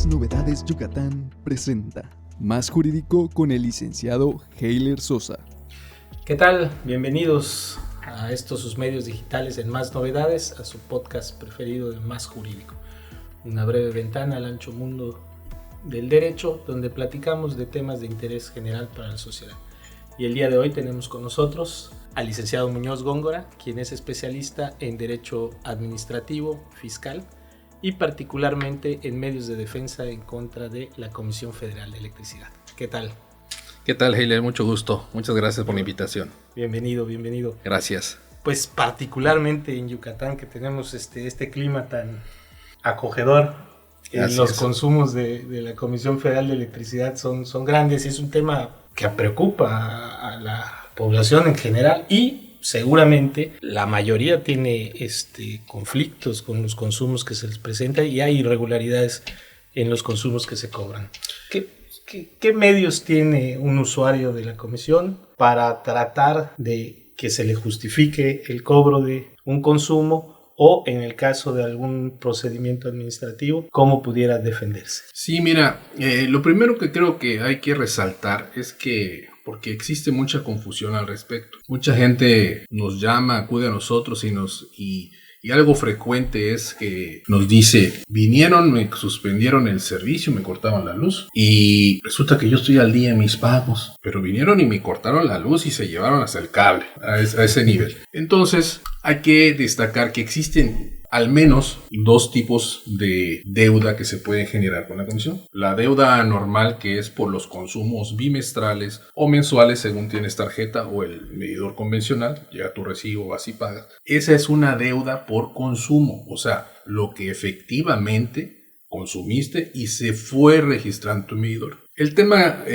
Más Novedades Yucatán presenta Más Jurídico con el licenciado Heiler Sosa. ¿Qué tal? Bienvenidos a estos sus medios digitales en Más Novedades, a su podcast preferido de Más Jurídico. Una breve ventana al ancho mundo del derecho, donde platicamos de temas de interés general para la sociedad. Y el día de hoy tenemos con nosotros al licenciado Muñoz Góngora, quien es especialista en Derecho Administrativo, Fiscal y particularmente en medios de defensa en contra de la Comisión Federal de Electricidad. ¿Qué tal? ¿Qué tal, Heiler? Mucho gusto. Muchas gracias por la invitación. Bienvenido. Gracias. Pues particularmente en Yucatán, que tenemos este clima tan acogedor, los consumos de la Comisión Federal de Electricidad son grandes y es un tema que preocupa a la población en general y seguramente la mayoría tiene conflictos con los consumos que se les presentan y hay irregularidades en los consumos que se cobran. ¿Qué medios tiene un usuario de la comisión para tratar de que se le justifique el cobro de un consumo o, en el caso de algún procedimiento administrativo, cómo pudiera defenderse? Sí, mira, lo primero que creo que hay que resaltar es que, porque existe mucha confusión al respecto, mucha gente nos llama, acude a nosotros y algo frecuente es que nos dice, vinieron, me suspendieron el servicio, me cortaban la luz y resulta que yo estoy al día en mis pagos, pero vinieron y me cortaron la luz y se llevaron hasta el cable, a ese nivel. Entonces hay que destacar que existen al menos dos tipos de deuda que se pueden generar con la comisión. La deuda normal, que es por los consumos bimestrales o mensuales según tienes tarjeta o el medidor convencional, llega tu recibo, vas y pagas. Esa es una deuda por consumo, o sea, lo que efectivamente consumiste y se fue registrando en tu medidor. El tema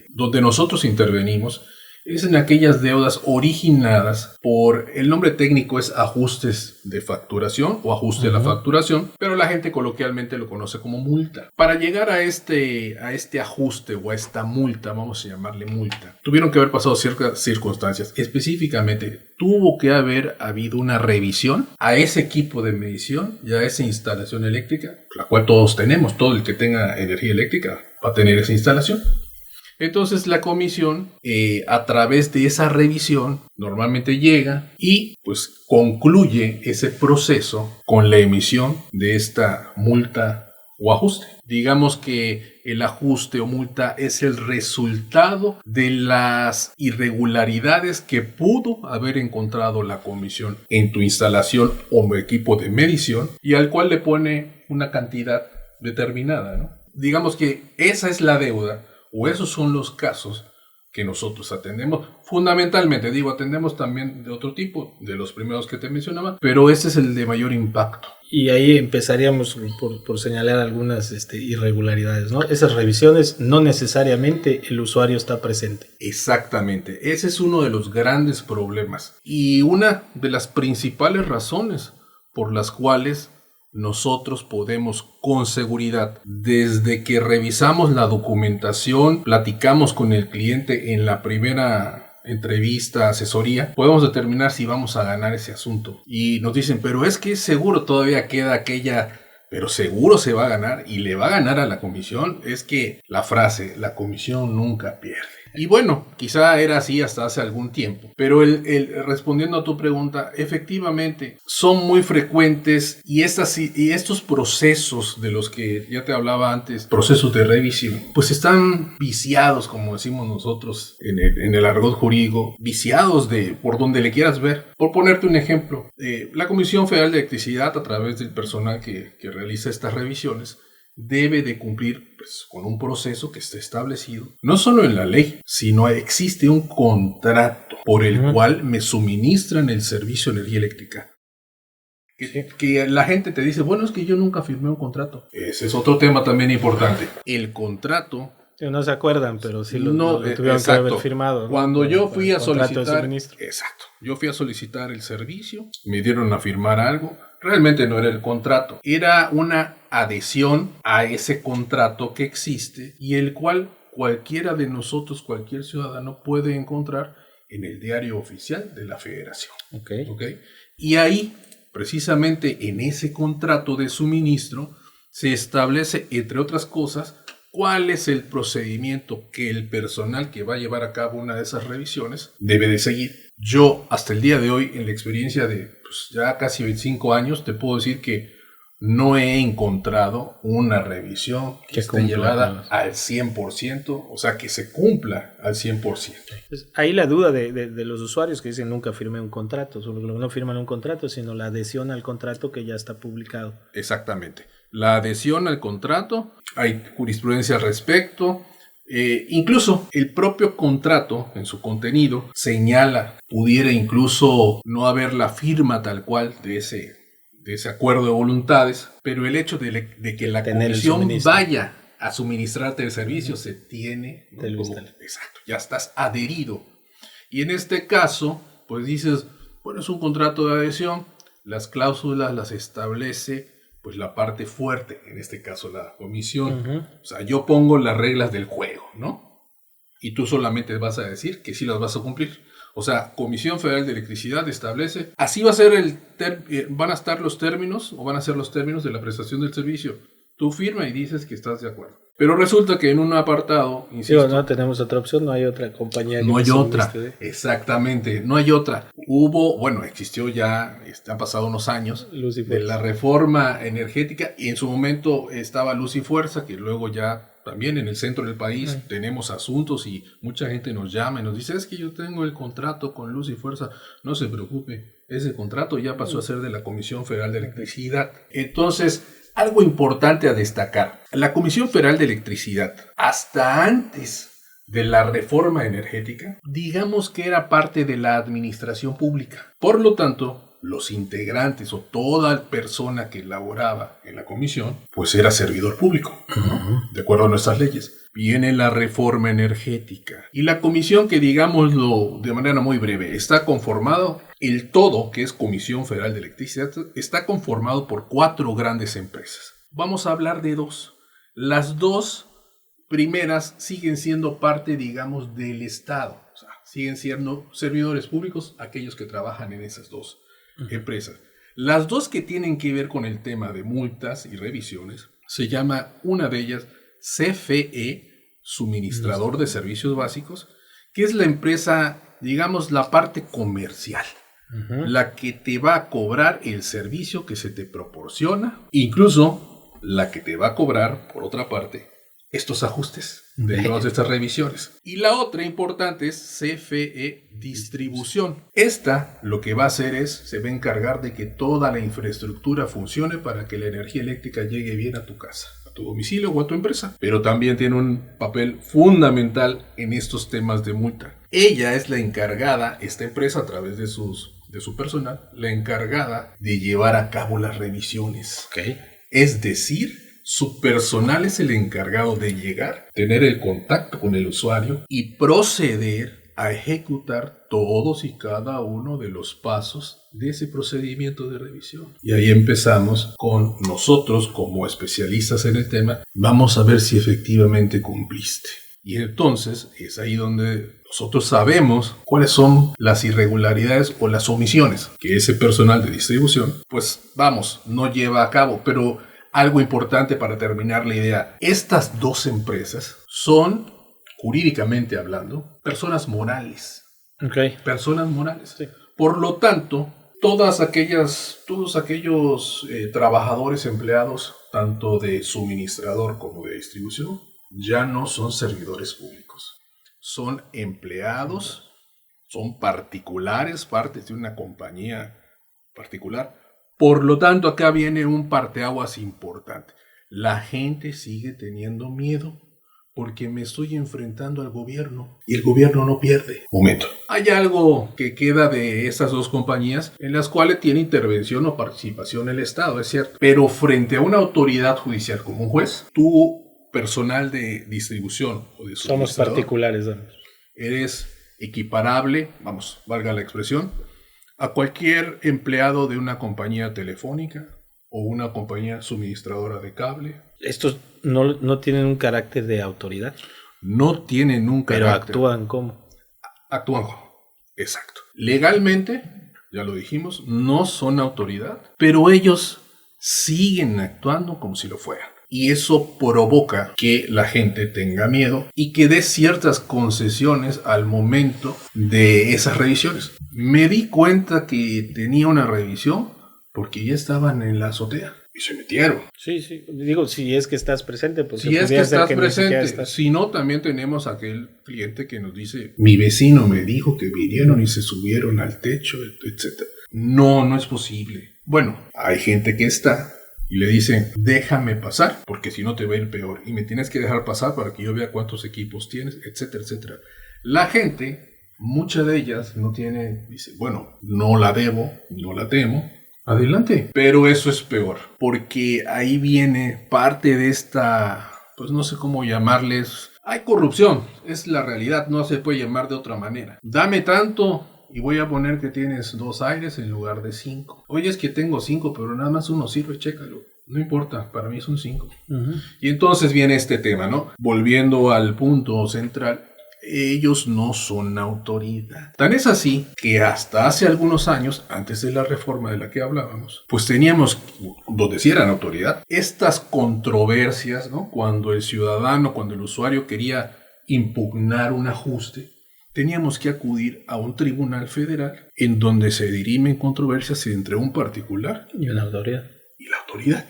donde nosotros intervenimos es en aquellas deudas originadas por, el nombre técnico es ajustes de facturación o ajuste de la facturación, pero la gente coloquialmente lo conoce como multa. Para llegar a este ajuste o a esta multa, vamos a llamarle multa, tuvieron que haber pasado ciertas circunstancias. Específicamente, tuvo que haber habido una revisión a ese equipo de medición y a esa instalación eléctrica, la cual todos tenemos, todo el que tenga energía eléctrica va a tener esa instalación. Entonces la comisión, a través de esa revisión, normalmente llega y pues concluye ese proceso con la emisión de esta multa o ajuste. Digamos que el ajuste o multa es el resultado de las irregularidades que pudo haber encontrado la comisión en tu instalación o equipo de medición y al cual le pone una cantidad determinada, ¿no? Digamos que esa es la deuda. O esos son los casos que nosotros atendemos. Fundamentalmente, atendemos también de otro tipo, de los primeros que te mencionaba, pero ese es el de mayor impacto. Y ahí empezaríamos por señalar algunas irregularidades, ¿no? Esas revisiones no necesariamente el usuario está presente. Exactamente, ese es uno de los grandes problemas y una de las principales razones por las cuales nosotros podemos con seguridad, desde que revisamos la documentación, platicamos con el cliente en la primera entrevista, asesoría, podemos determinar si vamos a ganar ese asunto. Y nos dicen, pero es que seguro todavía queda aquella, pero seguro se va a ganar y le va a ganar a la comisión. Es que la frase, la comisión nunca pierde. Y bueno, quizá era así hasta hace algún tiempo, pero respondiendo a tu pregunta, efectivamente son muy frecuentes y estos procesos de los que ya te hablaba antes, procesos de revisión, pues están viciados, como decimos nosotros en el argot jurídico, viciados por donde le quieras ver. Por ponerte un ejemplo, la Comisión Federal de Electricidad, a través del personal que realiza estas revisiones, debe de cumplir con un proceso que esté establecido, no solo en la ley, sino existe un contrato por el cual me suministran el servicio de energía eléctrica. Que la gente te dice, bueno, es que yo nunca firmé un contrato. Ese es otro tema también importante. El contrato... No se acuerdan, pero sí lo tuvieron que haber firmado, ¿no? Cuando yo fui a solicitar... Exacto. Yo fui a solicitar el servicio, me dieron a firmar algo. Realmente no era el contrato, era una adhesión a ese contrato que existe y el cual cualquiera de nosotros, cualquier ciudadano puede encontrar en el diario oficial de la Federación. ¿Okay? Y ahí, precisamente en ese contrato de suministro, se establece, entre otras cosas, cuál es el procedimiento que el personal que va a llevar a cabo una de esas revisiones debe de seguir. Yo, hasta el día de hoy, en la experiencia de ya casi 25 años, te puedo decir que no he encontrado una revisión que esté llevada al 100%, o sea, que se cumpla al 100%. Pues ahí la duda de los usuarios que dicen nunca firmé un contrato, solo no firman un contrato, sino la adhesión al contrato que ya está publicado. Exactamente. La adhesión al contrato, hay jurisprudencia al respecto. Incluso el propio contrato en su contenido señala, pudiera incluso no haber la firma tal cual de ese acuerdo de voluntades, pero el hecho de que la comisión vaya a suministrarte el servicio se tiene, ¿no? Exacto, ya estás adherido. Y en este caso, pues dices, bueno, es un contrato de adhesión, las cláusulas las establece pues la parte fuerte, en este caso la comisión. Uh-huh. O sea, yo pongo las reglas del juego, ¿no? Y tú solamente vas a decir que sí las vas a cumplir. O sea, Comisión Federal de Electricidad establece, así va a ser van a estar los términos, o van a ser los términos de la prestación del servicio. Tú firma y dices que estás de acuerdo. Pero resulta que en un apartado, insisto, no tenemos otra opción, no hay otra compañía que no hay otra, exactamente, no hay otra. Existió ya, han pasado unos años de la reforma energética, y en su momento estaba Luz y Fuerza, que luego ya también en el centro del país tenemos asuntos y mucha gente nos llama y nos dice, es que yo tengo el contrato con Luz y Fuerza. No se preocupe, ese contrato ya pasó a ser de la Comisión Federal de Electricidad. Entonces, algo importante a destacar, la Comisión Federal de Electricidad, hasta antes de la reforma energética, digamos que era parte de la administración pública. Por lo tanto, los integrantes o toda persona que laboraba en la comisión, pues era servidor público, ¿no? De acuerdo a nuestras leyes. Viene la reforma energética y la comisión, que digámoslo de manera muy breve, está conformado, el todo, que es Comisión Federal de Electricidad, está conformado por 4 grandes empresas. Vamos a hablar de 2. Las 2 primeras siguen siendo parte, digamos, del Estado. O sea, siguen siendo servidores públicos aquellos que trabajan en esas 2 empresas. Las 2 que tienen que ver con el tema de multas y revisiones, se llama una de ellas CFE, Suministrador de Servicios Básicos, que es la empresa, digamos, la parte comercial, la que te va a cobrar el servicio que se te proporciona, incluso la que te va a cobrar, por otra parte, estos ajustes de todas estas revisiones. Y la otra importante es CFE Distribución. Esta lo que va a hacer es, se va a encargar de que toda la infraestructura funcione para que la energía eléctrica llegue bien a tu casa, a tu domicilio o a tu empresa. Pero también tiene un papel fundamental en estos temas de multa. Ella es la encargada, esta empresa a través de su personal, la encargada de llevar a cabo las revisiones. Okay. Es decir, su personal es el encargado de llegar, tener el contacto con el usuario y proceder a ejecutar todos y cada uno de los pasos de ese procedimiento de revisión. Y ahí empezamos con nosotros como especialistas en el tema. Vamos a ver si efectivamente cumpliste. Y entonces es ahí donde nosotros sabemos cuáles son las irregularidades o las omisiones que ese personal de distribución, pues no lleva a cabo. Pero algo importante para terminar la idea, estas 2 empresas son, jurídicamente hablando, personas morales. Okay. Personas morales. Sí. Por lo tanto, todos aquellos trabajadores empleados, tanto de suministrador como de distribución, ya no son servidores públicos. Son empleados, son particulares, partes de una compañía particular. Por lo tanto, acá viene un parteaguas importante. La gente sigue teniendo miedo porque me estoy enfrentando al gobierno y el gobierno no pierde. Momento. Hay algo que queda de esas 2 compañías en las cuales tiene intervención o participación el Estado, es cierto. Pero frente a una autoridad judicial como un juez, tú, personal de distribución o de suministrador, somos particulares, eres equiparable, valga la expresión, a cualquier empleado de una compañía telefónica o una compañía suministradora de cable. ¿Estos no tienen un carácter de autoridad? No tienen un carácter. ¿Pero actúan cómo? Actúan como. Exacto. Legalmente, ya lo dijimos, no son autoridad, pero ellos siguen actuando como si lo fueran. Y eso provoca que la gente tenga miedo y que dé ciertas concesiones al momento de esas revisiones. Me di cuenta que tenía una revisión porque ya estaban en la azotea y se metieron. Sí, digo, si es que estás presente, pues si es que estás presente, si no, también tenemos aquel cliente que nos dice, mi vecino me dijo que vinieron y se subieron al techo, etc. No es posible. Bueno, hay gente que está y le dicen, déjame pasar, porque si no te va a ir peor. Y me tienes que dejar pasar para que yo vea cuántos equipos tienes, etcétera, etcétera. La gente, muchas de ellas no tiene, dice, bueno, no la debo, no la temo, adelante. Pero eso es peor, porque ahí viene parte de esta, pues no sé cómo llamarles, hay corrupción, es la realidad, no se puede llamar de otra manera. Dame tanto y voy a poner que tienes 2 aires en lugar de 5. Oye, es que tengo 5, pero nada más uno sirve, chécalo. No importa, para mí son 5. Y entonces viene este tema, ¿no? Volviendo al punto central, ellos no son autoridad. Tan es así que hasta hace algunos años, antes de la reforma de la que hablábamos, pues teníamos, donde sí eran autoridad, estas controversias, ¿no? Cuando el ciudadano, cuando el usuario quería impugnar un ajuste, teníamos que acudir a un tribunal federal en donde se dirimen controversias entre un particular y una autoridad. Y la autoridad.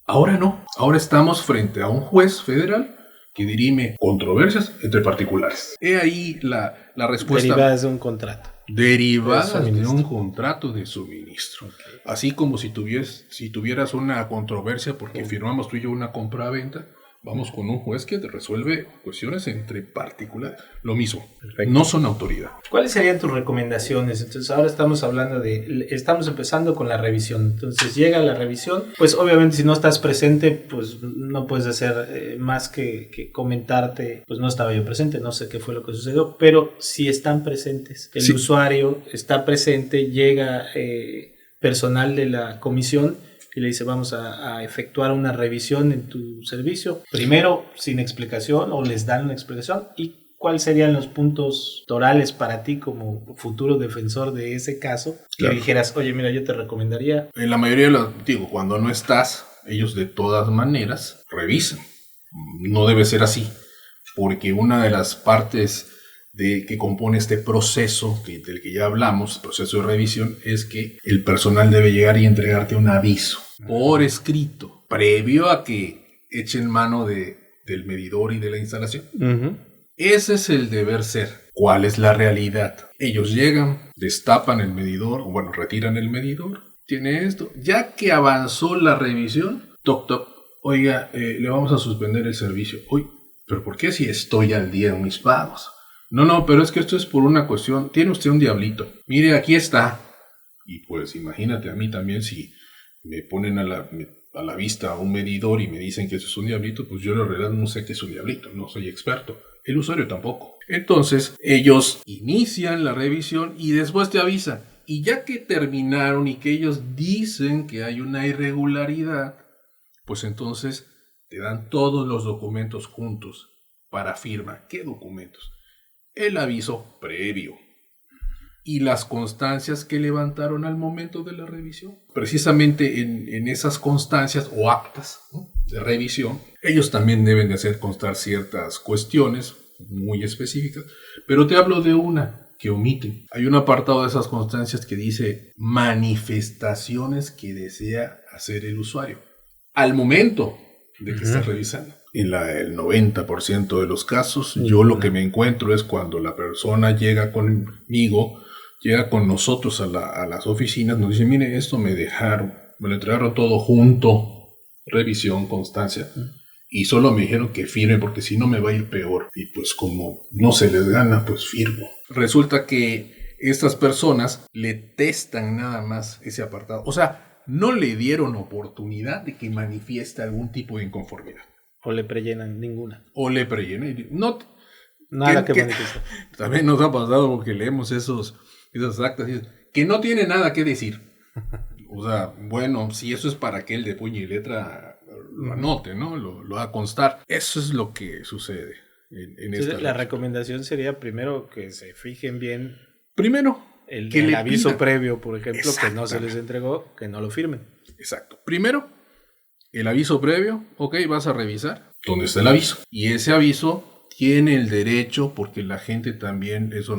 Ahora no. Ahora estamos frente a un juez federal que dirime controversias entre particulares. He ahí la respuesta. Derivadas de un contrato. Derivadas de un contrato de suministro. Okay. Así como si tuvieras una controversia porque firmamos tú y yo una compra-venta, vamos con un juez que te resuelve cuestiones entre particulares. Lo mismo. Perfecto. No son autoridad. ¿Cuáles serían tus recomendaciones? Entonces ahora estamos empezando con la revisión. Entonces llega la revisión, pues obviamente si no estás presente, pues no puedes hacer más que comentarte, pues no estaba yo presente, no sé qué fue lo que sucedió, pero si están presentes, el usuario está presente, llega personal de la comisión y le dice, vamos a efectuar una revisión en tu servicio. Primero, sin explicación, o les dan una explicación. ¿Y cuáles serían los puntos torales para ti como futuro defensor de ese caso? Que dijeras, oye, mira, yo te recomendaría. En la mayoría de los, cuando no estás, ellos de todas maneras revisan. No debe ser así, porque una de las partes que compone este proceso del que ya hablamos, proceso de revisión, es que el personal debe llegar y entregarte un aviso por escrito, previo a que echen mano del medidor y de la instalación. Ese es el deber ser. ¿Cuál es la realidad? Ellos llegan, destapan el medidor, o bueno, retiran el medidor, tiene esto. Ya que avanzó la revisión, toc, oiga, le vamos a suspender el servicio. Uy, ¿pero por qué si estoy al día en mis pagos? No, pero es que esto es por una cuestión. Tiene usted un diablito. Mire, aquí está. Y pues imagínate a mí también si me ponen a la vista un medidor y me dicen que eso es un diablito, pues yo en realidad no sé qué es un diablito, no soy experto. El usuario tampoco. Entonces, ellos inician la revisión y después te avisan. Y ya que terminaron y que ellos dicen que hay una irregularidad, pues entonces te dan todos los documentos juntos para firma. ¿Qué documentos? El aviso previo y las constancias que levantaron al momento de la revisión. Precisamente en esas constancias o actas, ¿no?, de revisión, ellos también deben de hacer constar ciertas cuestiones muy específicas, pero te hablo de una que omiten. Hay un apartado de esas constancias que dice manifestaciones que desea hacer el usuario al momento de que está revisando. En el 90% de los casos, yo lo que me encuentro es cuando la persona llega conmigo, llega con nosotros a las oficinas, nos dice, mire, esto me lo entregaron todo junto, revisión, constancia, y solo me dijeron que firme porque si no me va a ir peor. Y pues como no se les gana, pues firmo. Resulta que estas personas le testan nada más ese apartado. O sea, no le dieron oportunidad de que manifieste algún tipo de inconformidad. O le prellenan ninguna. O le prellenan. No, nada que manifiestar. También nos ha pasado porque leemos esas actas que no tiene nada que decir. O sea, bueno, si eso es para que él de puño y letra lo anote, ¿no? Lo haga constar. Eso es lo que sucede en esta. La recomendación sería primero que se fijen bien. Primero, el aviso previo, por ejemplo, que no se les entregó, que no lo firmen. Exacto. Primero, el aviso previo, ok, vas a revisar dónde está el aviso. Y ese aviso tiene el derecho, porque la gente también eso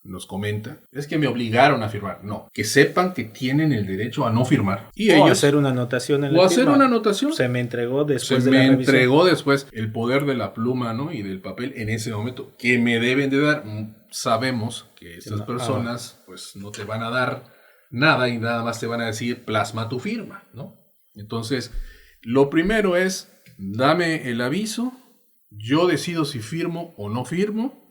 nos comenta, es que me obligaron a firmar. No, que sepan que tienen el derecho a no firmar. Y O ellos, hacer una anotación en la o hacer firma. una anotación. Se me entregó después Se de la me revisión. entregó después el poder de la pluma, ¿no? Y del papel en ese momento que me deben de dar. Sabemos que estas personas pues no te van a dar nada y nada más te van a decir plasma tu firma, ¿no? Entonces, lo primero es dame el aviso, yo decido si firmo o no firmo.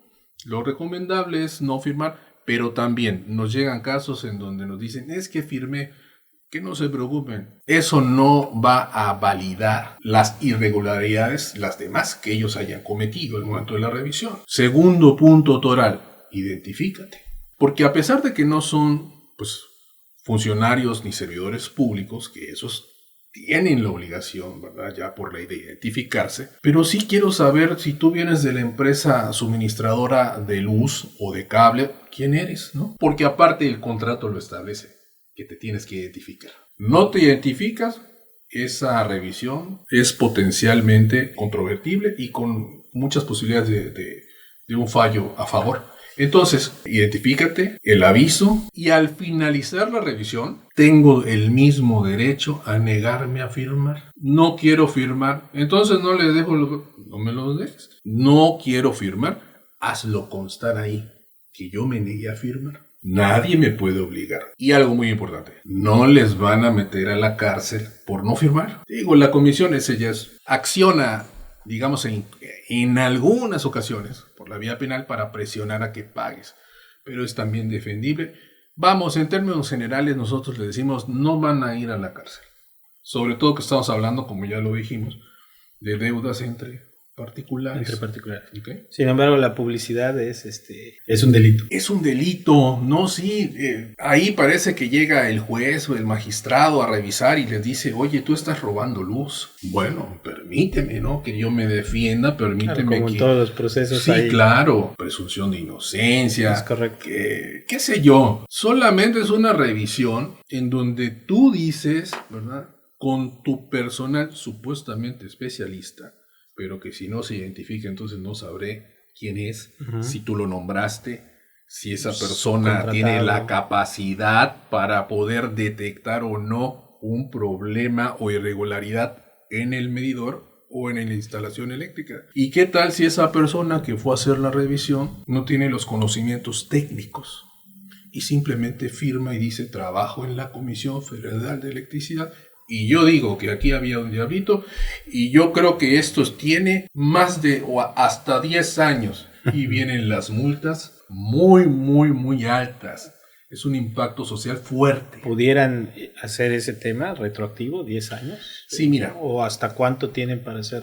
Lo recomendable es no firmar, pero también nos llegan casos en donde nos dicen es que firmé. Que no se preocupen, eso no va a validar las irregularidades, las demás que ellos hayan cometido en el momento de la revisión. Segundo punto toral, identifícate. Porque a pesar de que no son pues, funcionarios ni servidores públicos, que esos tienen la obligación, ¿verdad? Ya por ley de identificarse, pero sí quiero saber si tú vienes de la empresa suministradora de luz o de cable, ¿quién eres? ¿No? Porque aparte el contrato lo establece, que te tienes que identificar. No te identificas, esa revisión es potencialmente controvertible y con muchas posibilidades de un fallo a favor. Entonces, identifícate, el aviso, y al finalizar la revisión, tengo el mismo derecho a negarme a firmar. No quiero firmar, entonces no le dejo, no me lo dejes. No quiero firmar, hazlo constar ahí, que yo me negué a firmar. Nadie me puede obligar. Y algo muy importante, no les van a meter a la cárcel por no firmar. Digo, la comisión ese ya acciona, digamos, en algunas ocasiones por la vía penal para presionar a que pagues. Pero es también defendible. Vamos, en términos generales nosotros le decimos no van a ir a la cárcel. Sobre todo que estamos hablando, como ya lo dijimos, de deudas entre particulares. Entre particulares. ¿Okay? Sin embargo, la publicidad es un delito. Es un delito, no, sí. Ahí parece que llega el juez o el magistrado a revisar y les dice, oye, tú estás robando luz. Bueno, permíteme, ¿no? Que yo me defienda, permíteme claro, como que... en todos los procesos. Sí, hay... claro. Presunción de inocencia. Es correcto. ¿Qué sé yo? Solamente es una revisión en donde tú dices, ¿verdad? Con tu personal supuestamente especialista, pero que si no se identifica, entonces no sabré quién es, si tú lo nombraste, si esa persona tiene la capacidad para poder detectar o no un problema o irregularidad en el medidor o en la instalación eléctrica. ¿Y qué tal si esa persona que fue a hacer la revisión no tiene los conocimientos técnicos y simplemente firma y dice trabajo en la Comisión Federal de Electricidad? Y yo digo que aquí había un diablito y yo creo que esto tiene más de o hasta 10 años y vienen las multas muy, muy, muy altas. Es un impacto social fuerte. ¿Pudieran hacer ese tema retroactivo, 10 años? Sí, mira. ¿O hasta cuánto tienen para hacer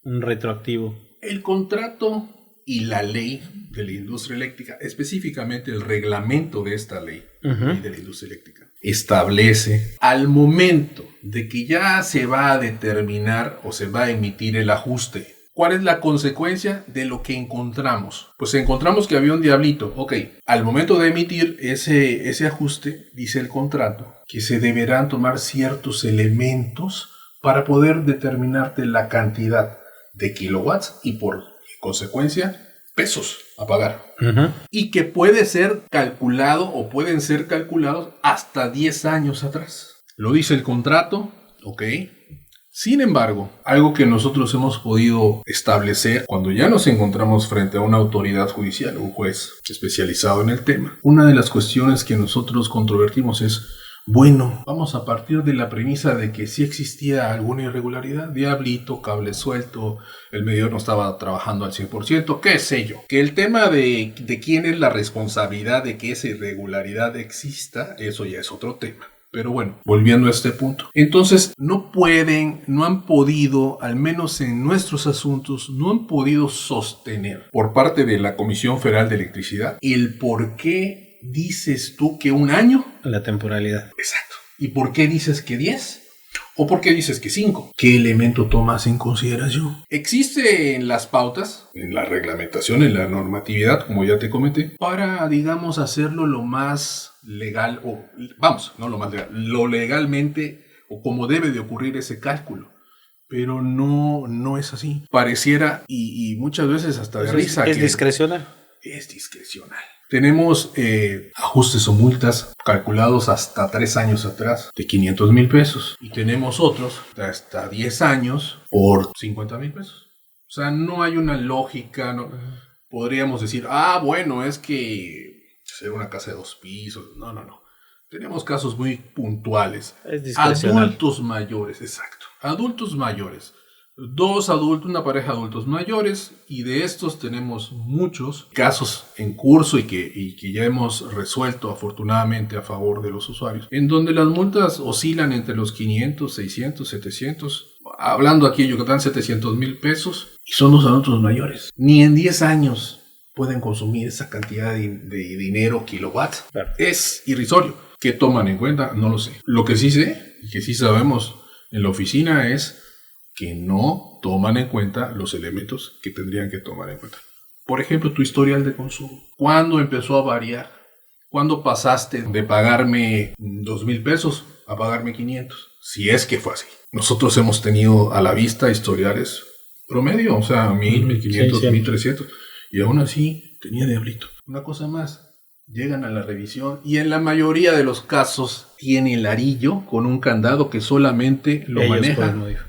un retroactivo? El contrato y la ley de la industria eléctrica, específicamente el reglamento de esta ley, ley de la industria eléctrica, establece al momento de que ya se va a determinar o se va a emitir el ajuste. ¿Cuál es la consecuencia de lo que encontramos? Pues encontramos que había un diablito. Ok, al momento de emitir ese ajuste, dice el contrato, que se deberán tomar ciertos elementos para poder determinarte la cantidad de kilowatts y por consecuencia pesos a pagar. Y que puede ser calculado o pueden ser calculados hasta 10 años atrás. Lo dice el contrato, ok. Sin embargo, algo que nosotros hemos podido establecer cuando ya nos encontramos frente a una autoridad judicial, un juez especializado en el tema, una de las cuestiones que nosotros controvertimos es, bueno, vamos a partir de la premisa de que sí existía alguna irregularidad, diablito, cable suelto, el medidor no estaba trabajando al 100%, qué sé yo. Que el tema de quién es la responsabilidad de que esa irregularidad exista, eso ya es otro tema. Pero bueno, volviendo a este punto. Entonces, no han podido, al menos en nuestros asuntos, no han podido sostener por parte de la Comisión Federal de Electricidad el por qué dices tú que un año. La temporalidad. Exacto. ¿Y por qué dices que 10? ¿O por qué dices que 5? ¿Qué elemento tomas en consideración? Existe en las pautas, en la reglamentación, en la normatividad, como ya te comenté, para, digamos, hacerlo lo más legal, o vamos, no lo más legal, lo legalmente o como debe de ocurrir ese cálculo. Pero no es así. Pareciera, y muchas veces hasta de risa. ¿Es discrecional? Es discrecional. Tenemos ajustes o multas calculados hasta 3 años atrás de 500,000 pesos. Y tenemos otros de hasta 10 años por 50,000 pesos. O sea, no hay una lógica. No. Podríamos decir, bueno, es que ser una casa de 2 pisos. No. Tenemos casos muy puntuales. Es discrecional. Adultos mayores, exacto. Adultos mayores. 2 adultos, una pareja de adultos mayores, y de estos tenemos muchos casos en curso y que ya hemos resuelto afortunadamente a favor de los usuarios, en donde las multas oscilan entre los 500, 600, 700, hablando aquí en Yucatán 700,000 pesos, y son los adultos mayores. Ni en 10 años pueden consumir esa cantidad de dinero kilowatts. Claro. Es irrisorio. ¿Qué toman en cuenta? No lo sé. Lo que sí sé, y que sí sabemos en la oficina, es que no toman en cuenta los elementos que tendrían que tomar en cuenta. Por ejemplo, tu historial de consumo. ¿Cuándo empezó a variar? ¿Cuándo pasaste de pagarme 2,000 pesos a pagarme 500? Si es que fue así. Nosotros hemos tenido a la vista historiales promedio, o sea, 1,000, 1,500, 1,300. Y aún así tenía diablito. Una cosa más. Llegan a la revisión y en la mayoría de los casos tiene el arillo con un candado que solamente lo ellos maneja. pueden modificar.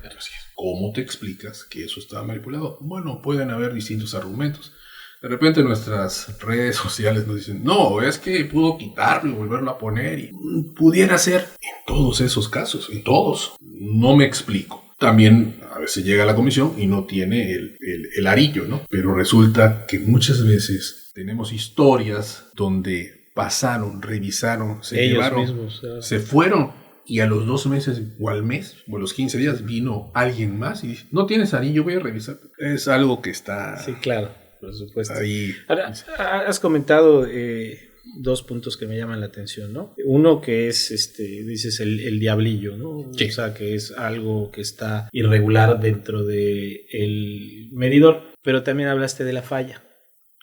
¿Cómo te explicas que eso está manipulado? Bueno, pueden haber distintos argumentos. De repente nuestras redes sociales nos dicen, no, es que pudo quitarlo y volverlo a poner. Y pudiera ser en todos esos casos, en todos. No me explico. También a veces llega a la comisión y no tiene el arillo, ¿no? Pero resulta que muchas veces tenemos historias donde pasaron, revisaron, se ellos llevaron, mismos, se fueron. Y a los 2 meses o al mes, o a los 15 días, vino alguien más y dice, no tienes anillo, voy a revisar. Es algo que está... Sí, claro, por supuesto. Ahí. Ahora, has comentado 2 puntos que me llaman la atención, ¿no? Uno que es, dices, el diablillo, ¿no? Sí. O sea, que es algo que está irregular dentro del medidor, pero también hablaste de la falla.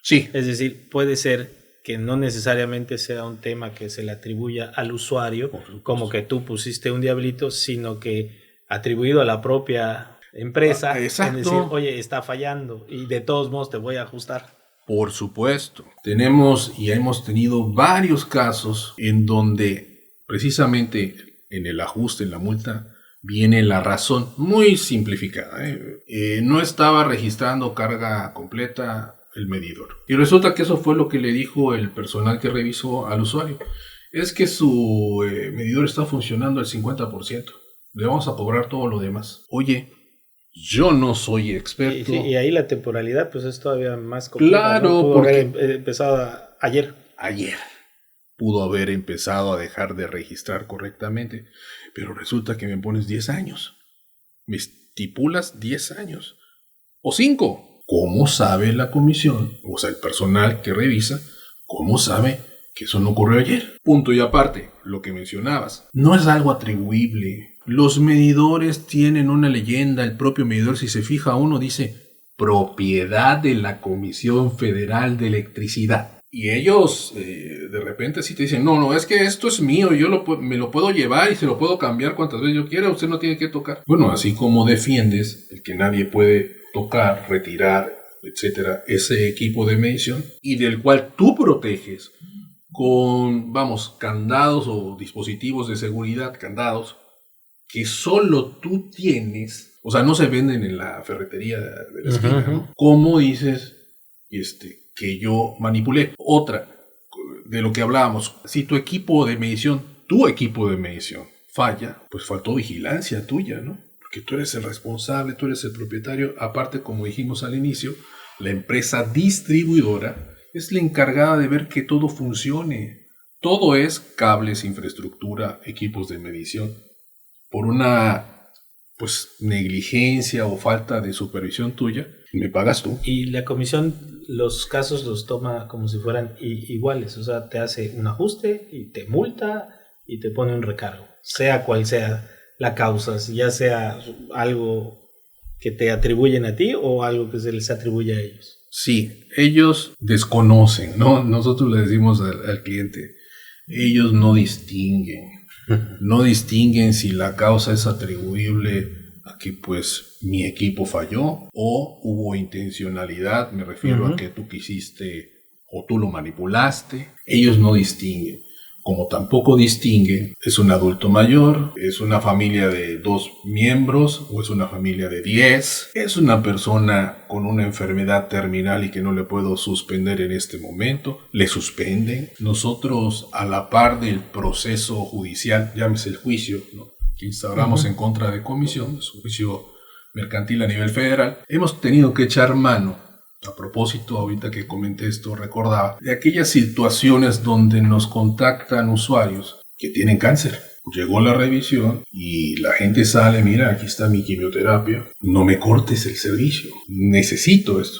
Sí. Es decir, puede ser que no necesariamente sea un tema que se le atribuya al usuario, como que tú pusiste un diablito, sino que atribuido a la propia empresa, exacto. en decir, oye, está fallando y de todos modos te voy a ajustar. Por supuesto. Tenemos y hemos tenido varios casos en donde precisamente en el ajuste, en la multa, viene la razón muy simplificada. No estaba registrando carga completa el medidor. Y resulta que eso fue lo que le dijo el personal que revisó al usuario. Es que su medidor está funcionando al 50%. Le vamos a cobrar todo lo demás. Oye, yo no soy experto. Y ahí la temporalidad pues es todavía más complicada. Claro, ¿no? Pudo porque haber empezado ayer. Ayer pudo haber empezado a dejar de registrar correctamente. Pero resulta que me pones 10 años. Me estipulas 10 años. O 5. ¿Cómo sabe la comisión, o sea, el personal que revisa, cómo sabe que eso no ocurrió ayer? Punto y aparte, lo que mencionabas, no es algo atribuible. Los medidores tienen una leyenda, el propio medidor, si se fija uno, dice propiedad de la Comisión Federal de Electricidad. Y ellos de repente sí te dicen, no, es que esto es mío, yo me lo puedo llevar y se lo puedo cambiar cuantas veces yo quiera, usted no tiene que tocar. Bueno, así como defiendes el que nadie puede tocar, retirar, etcétera, ese equipo de medición y del cual tú proteges con, candados o dispositivos de seguridad, candados, que solo tú tienes, o sea, no se venden en la ferretería de la esquina, ¿no? ¿Cómo dices que yo manipulé? Otra, de lo que hablábamos, si tu equipo de medición falla, pues faltó vigilancia tuya, ¿no? Que tú eres el responsable, tú eres el propietario. Aparte, como dijimos al inicio, la empresa distribuidora es la encargada de ver que todo funcione. Todo es cables, infraestructura, equipos de medición. Por una negligencia o falta de supervisión tuya, me pagas tú. Y la comisión, los casos los toma como si fueran iguales. O sea, te hace un ajuste y te multa y te pone un recargo, sea cual sea la causa, si ya sea algo que te atribuyen a ti o algo que se les atribuye a ellos. Sí, ellos desconocen, ¿no? Nosotros le decimos al cliente, ellos no distinguen si la causa es atribuible a que pues mi equipo falló o hubo intencionalidad, me refiero a que tú quisiste o tú lo manipulaste. Ellos no distinguen. Como tampoco distinguen, es un adulto mayor, es una familia de 2 miembros o es una familia de 10, es una persona con una enfermedad terminal y que no le puedo suspender en este momento, le suspenden. Nosotros, a la par del proceso judicial, llámese el juicio, ¿no?, que instauramos en contra de comisión, es un juicio mercantil a nivel federal, hemos tenido que echar mano. A propósito, ahorita que comenté esto, recordaba de aquellas situaciones donde nos contactan usuarios que tienen cáncer. Llegó la revisión y la gente sale, mira, aquí está mi quimioterapia, no me cortes el servicio, necesito esto.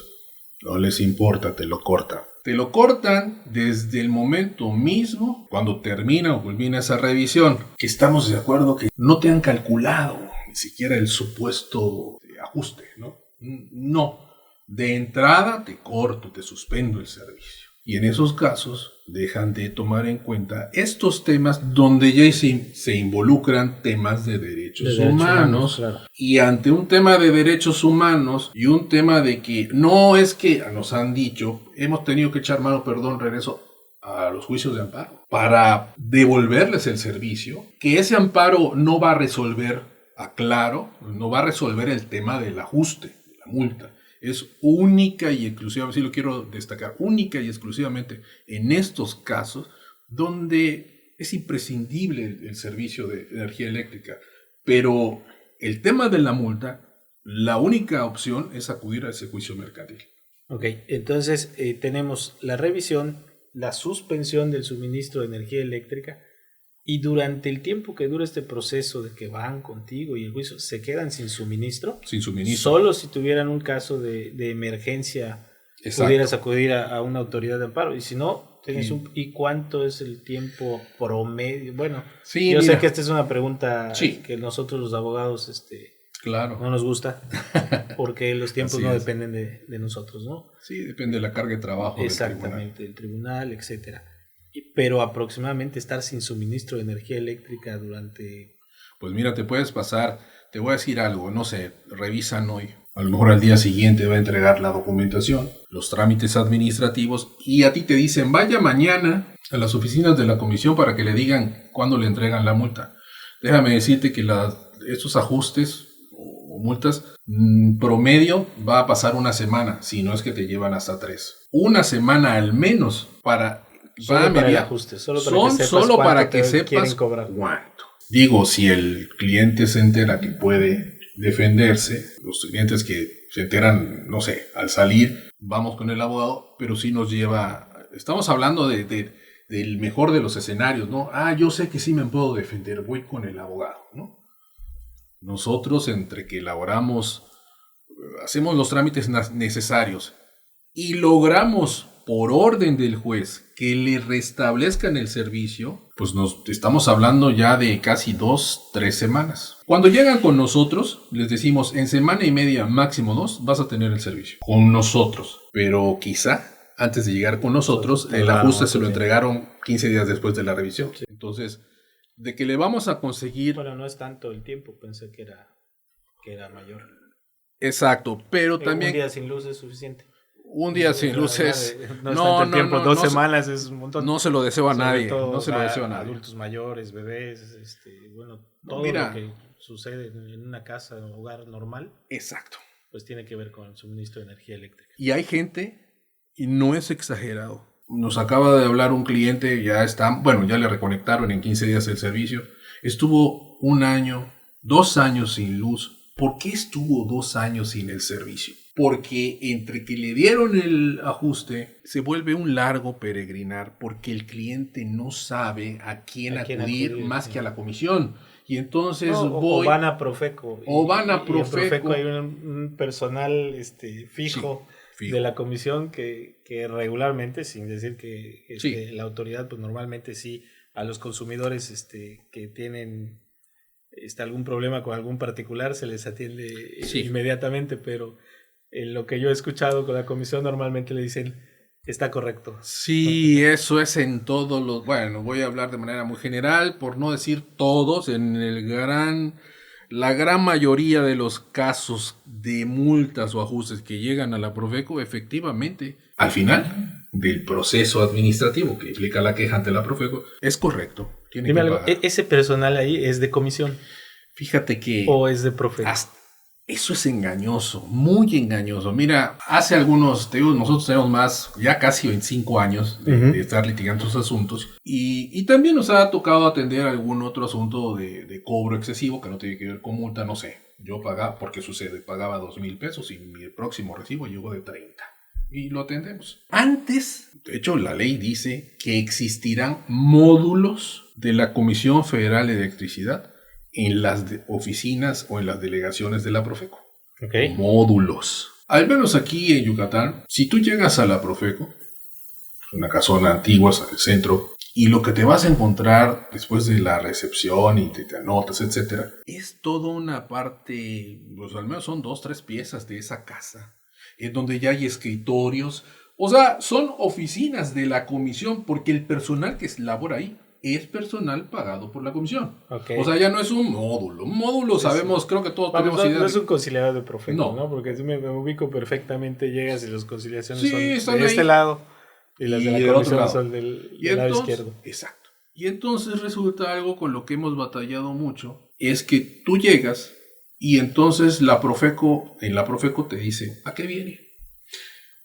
No les importa, te lo cortan. Te lo cortan desde el momento mismo, cuando termina o culmina esa revisión, que estamos de acuerdo que no te han calculado ni siquiera el supuesto ajuste, ¿no? No. De entrada te corto, te suspendo el servicio. Y en esos casos dejan de tomar en cuenta estos temas donde ya se involucran temas de derechos humanos. Claro. Y ante un tema de derechos humanos y un tema de que no es que nos han dicho, hemos tenido que echar mano, regreso a los juicios de amparo para devolverles el servicio, que ese amparo no va a resolver, aclaro, no va a resolver el tema del ajuste, de la multa. Es única y exclusivamente, sí lo quiero destacar, única y exclusivamente en estos casos donde es imprescindible el servicio de energía eléctrica. Pero el tema de la multa, la única opción es acudir a ese juicio mercantil. Ok, entonces tenemos la revisión, la suspensión del suministro de energía eléctrica. Y durante el tiempo que dura este proceso de que van contigo y el juicio, ¿se quedan sin suministro? Sin suministro. Solo si tuvieran un caso de emergencia, exacto, pudieras acudir a una autoridad de amparo. Y si no, tienes ¿y cuánto es el tiempo promedio? Bueno, sí, yo sé que esta es una pregunta que nosotros los abogados claro, no nos gusta, porque los tiempos no dependen de nosotros, ¿no? Sí, depende de la carga de trabajo. Exactamente, del tribunal, etcétera. Pero aproximadamente estar sin suministro de energía eléctrica durante... Pues mira, te puedes pasar, te voy a decir algo, no sé, revisan hoy. A lo mejor al día siguiente va a entregar la documentación, los trámites administrativos y a ti te dicen, vaya mañana a las oficinas de la comisión para que le digan cuándo le entregan la multa. Déjame decirte que estos ajustes o multas promedio va a pasar una semana, si no es que te llevan hasta 3. Una semana al menos para... Solo para el ajuste, solo para que sepas cuánto. Digo, si el cliente se entera que puede defenderse, los clientes que se enteran, no sé, al salir, vamos con el abogado, pero sí nos lleva, estamos hablando del mejor de los escenarios, ¿no? Yo sé que sí me puedo defender, voy con el abogado, ¿no? Nosotros, entre que elaboramos, hacemos los trámites necesarios y logramos por orden del juez que le restablezcan el servicio, pues nos estamos hablando ya de casi 2-3 semanas. Cuando llegan con nosotros, les decimos en semana y media, máximo 2, vas a tener el servicio con nosotros. Pero quizá antes de llegar con nosotros, el ajuste se lo entregaron 15 días después de la revisión. Sí. Entonces, de que le vamos a conseguir... Bueno, no es tanto el tiempo, pensé que era mayor. Exacto, pero también... Un día sin luz es suficiente. Un día sin luces. No, tiempo, 2 semanas es un montón. No se lo deseo a nadie. No se lo deseo a nadie. Adultos mayores, bebés, todo lo que sucede en una casa o hogar normal. Exacto. Pues tiene que ver con el suministro de energía eléctrica. Y hay gente, y no es exagerado. Nos acaba de hablar un cliente, ya le reconectaron en 15 días el servicio. Estuvo 1 año, 2 años sin luz. ¿Por qué estuvo 2 años sin el servicio? Porque entre que le dieron el ajuste, se vuelve un largo peregrinar porque el cliente no sabe a quién acudir más que a la comisión. Y entonces o van a Profeco. O van a Profeco. En Profeco hay un personal fijo de la comisión que regularmente, sin decir que la autoridad, pues normalmente sí, a los consumidores que tienen está algún problema con algún particular, se les atiende inmediatamente, pero lo que yo he escuchado con la comisión normalmente le dicen, está correcto. Sí, eso es en todos los... Bueno, voy a hablar de manera muy general, por no decir todos, la gran mayoría de los casos de multas o ajustes que llegan a la Profeco, efectivamente, al final del proceso administrativo que implica la queja ante la Profeco, es correcto. Tiene Dime que algo, pagar. ¿ese personal ahí es de comisión? Fíjate que... ¿O es de Profeco? Eso es engañoso, muy engañoso. Mira, hace algunos, te digo, nosotros tenemos más, ya casi 25 años de estar litigando esos asuntos y también nos ha tocado atender algún otro asunto de cobro excesivo que no tiene que ver con multa, no sé. Yo pagaba, porque sucede, pagaba 2,000 pesos y mi próximo recibo llegó de 30 y lo atendemos. Antes, de hecho, la ley dice que existirán módulos de la Comisión Federal de Electricidad en las oficinas o en las delegaciones de la Profeco. Okay. Módulos. Al menos aquí en Yucatán, si tú llegas a la Profeco, una casona antigua en el centro, y lo que te vas a encontrar después de la recepción y te anotas, etcétera, es toda una parte, pues al menos son 2-3 piezas de esa casa, en donde ya hay escritorios, o sea, son oficinas de la comisión, porque el personal que labora ahí es personal pagado por la comisión. Okay. O sea, ya no es un módulo. Un módulo, sabemos, creo que todos tenemos idea. No es un conciliador de Profeco, ¿no? Porque me ubico perfectamente, llegas y las conciliaciones son de este lado y las de la comisión son del lado izquierdo. Exacto. Y entonces resulta algo con lo que hemos batallado mucho, es que tú llegas y entonces en la Profeco te dice, ¿a qué viene?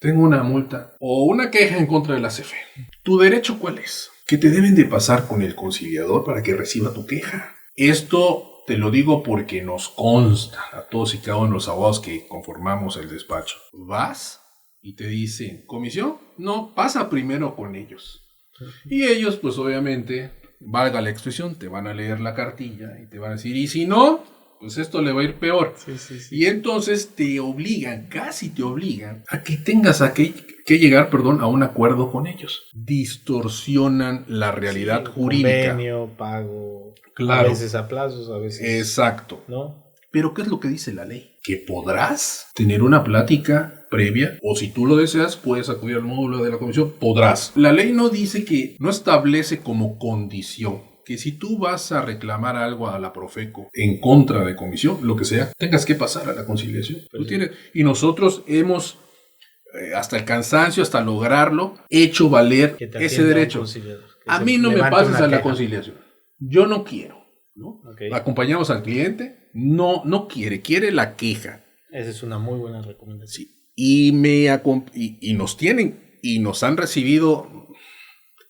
Tengo una multa o una queja en contra de la CFE. ¿Tu derecho cuál es? Que te deben de pasar con el conciliador para que reciba tu queja. Esto te lo digo porque nos consta a todos y cada uno de los abogados que conformamos el despacho. Vas y te dicen, ¿comisión? No, pasa primero con ellos. Y ellos, pues obviamente, valga la expresión, te van a leer la cartilla y te van a decir, y si no, pues esto le va a ir peor. Sí. Y entonces te obligan, casi te obligan, a que tengas que llegar, a un acuerdo con ellos. Distorsionan la realidad jurídica. Convenio, pago, claro. A veces a plazos, a veces... Exacto. ¿No? Pero ¿qué es lo que dice la ley? Que podrás tener una plática previa, o si tú lo deseas, puedes acudir al módulo de la comisión, podrás. La ley no dice no establece como condición que si tú vas a reclamar algo a la Profeco en contra de comisión, lo que sea, tengas que pasar a la conciliación. Tú tienes, y nosotros hemos, hasta el cansancio, hasta lograrlo, hecho valer ese derecho. A mí no me pases a la conciliación. Yo no quiero, ¿no? Okay. Acompañamos al cliente, no quiere la queja. Esa es una muy buena recomendación. Sí. Y nos tienen, y nos han recibido,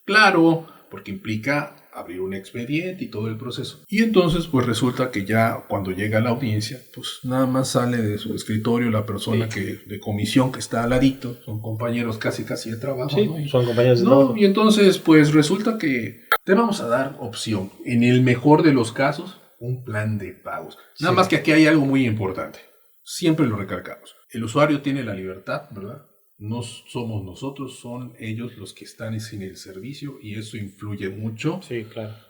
claro, porque implica abrir un expediente y todo el proceso. Y entonces pues resulta que ya cuando llega la audiencia, pues nada más sale de su escritorio la persona de comisión que está al ladito, son compañeros casi de trabajo. Sí, ¿no? Son compañeros de trabajo. Y entonces pues resulta que te vamos a dar opción, en el mejor de los casos, un plan de pagos. Nada más que aquí hay algo muy importante, siempre lo recalcamos. El usuario tiene la libertad, ¿verdad? No somos nosotros, son ellos los que están sin el servicio y eso influye mucho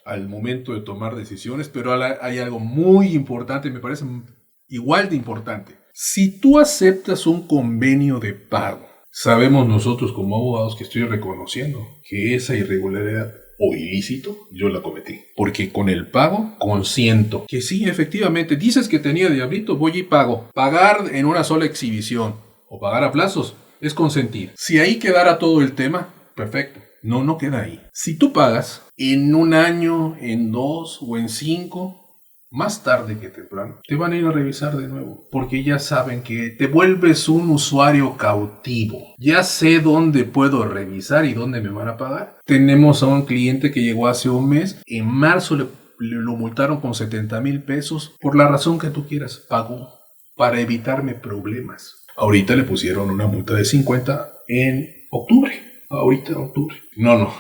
al momento de tomar decisiones, pero hay algo muy importante, me parece igual de importante. Si tú aceptas un convenio de pago, sabemos nosotros como abogados que estoy reconociendo que esa irregularidad o ilícito yo la cometí, porque con el pago consiento que sí, efectivamente, dices que tenía diablito, voy y pago. Pagar en una sola exhibición o pagar a plazos es consentir. Si ahí quedara todo el tema, perfecto. No queda ahí. Si tú pagas en 1 año, en 2 o en 5, más tarde que temprano, te van a ir a revisar de nuevo. Porque ya saben que te vuelves un usuario cautivo. Ya sé dónde puedo revisar y dónde me van a pagar. Tenemos a un cliente que llegó hace un mes. En marzo lo multaron con 70,000 pesos. Por la razón que tú quieras, pagó para evitarme problemas. Ahorita le pusieron una multa de 50 en octubre. Ahorita en octubre. No,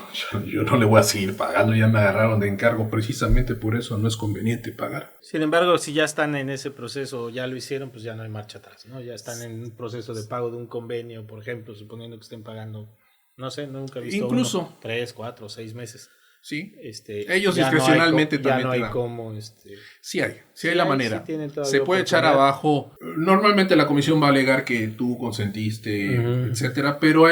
yo no le voy a seguir pagando. Ya me agarraron de encargo. Precisamente por eso no es conveniente pagar. Sin embargo, si ya están en ese proceso, ya lo hicieron, pues ya no hay marcha atrás, ¿no? Ya están en un proceso de pago de un convenio, por ejemplo, suponiendo que estén pagando, no sé, nunca he visto incluso 3, 4, 6 meses. Sí. Ellos discrecionalmente ya también no te hay dan. como Sí hay la manera. sí tienen todavía Se puede echar oportunidad. abajo. Normalmente la comisión va a alegar que tú consentiste, etcétera, pero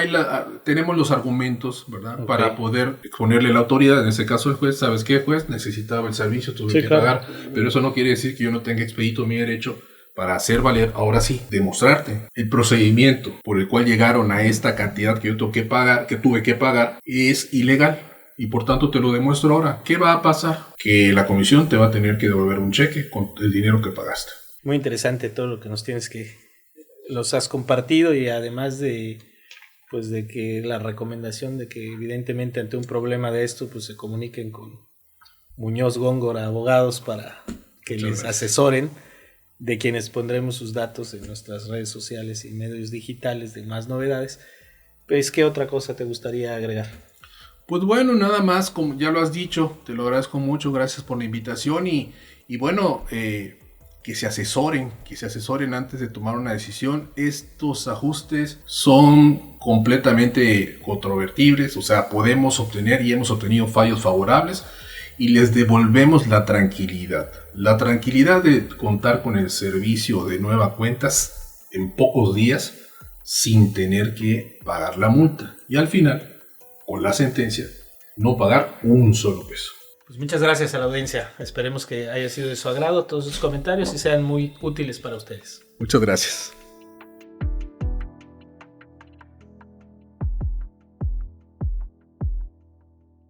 tenemos los argumentos, ¿verdad? Okay. Para poder exponerle a la autoridad, en este caso el juez. ¿Sabes qué, juez? Necesitaba el servicio, tuve Sí, que claro. pagar, pero eso no quiere decir que yo no tenga expedito mi derecho para hacer valer, ahora sí, demostrarte el procedimiento por el cual llegaron a esta cantidad que yo tuve que pagar, es ilegal. Y por tanto te lo demuestro ahora. ¿Qué va a pasar? Que la comisión te va a tener que devolver un cheque con el dinero que pagaste. Muy interesante todo lo que los has compartido, y además de que la recomendación de que evidentemente ante un problema de esto pues se comuniquen con Muñoz Góngora Abogados para que les asesoren, de quienes pondremos sus datos en nuestras redes sociales y medios digitales de más novedades. Pues, ¿qué otra cosa te gustaría agregar? Pues bueno, nada más, como ya lo has dicho, te lo agradezco mucho, gracias por la invitación y bueno, que se asesoren antes de tomar una decisión. Estos ajustes son completamente controvertibles, o sea, podemos obtener y hemos obtenido fallos favorables y les devolvemos la tranquilidad de contar con el servicio de nueva cuentas en pocos días sin tener que pagar la multa y al final, con la sentencia, no pagar un solo peso. Pues muchas gracias a la audiencia. Esperemos que haya sido de su agrado todos sus comentarios y sean muy útiles para ustedes. Muchas gracias.